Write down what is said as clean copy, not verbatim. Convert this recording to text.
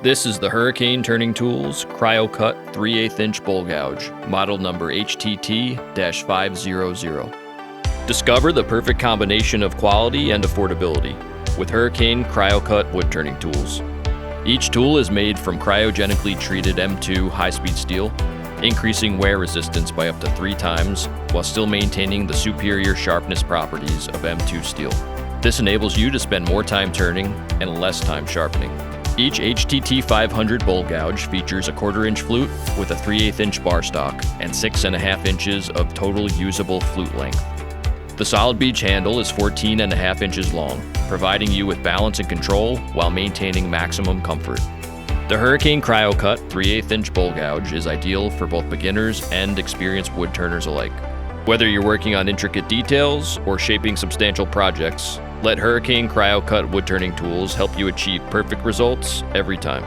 This is the Hurricane Turning Tools Cryocut 3/8 inch bowl gouge, model number HTT-500. Discover the perfect combination of quality and affordability with Hurricane Cryocut wood turning tools. Each tool is made from cryogenically treated M2 high-speed steel, increasing wear resistance by up to 3 times while still maintaining the superior sharpness properties of M2 steel. This enables you to spend more time turning and less time sharpening. Each HTT-500 bowl gouge features a 1/4 inch flute with a 3/8 inch bar stock and 6.5 inches of total usable flute length. The solid beach handle is 14.5 inches long, providing you with balance and control while maintaining maximum comfort. The Hurricane Cryocut 3/8 inch bowl gouge is ideal for both beginners and experienced wood turners alike. Whether you're working on intricate details or shaping substantial projects, let Hurricane Cryocut wood turning tools help you achieve perfect results every time.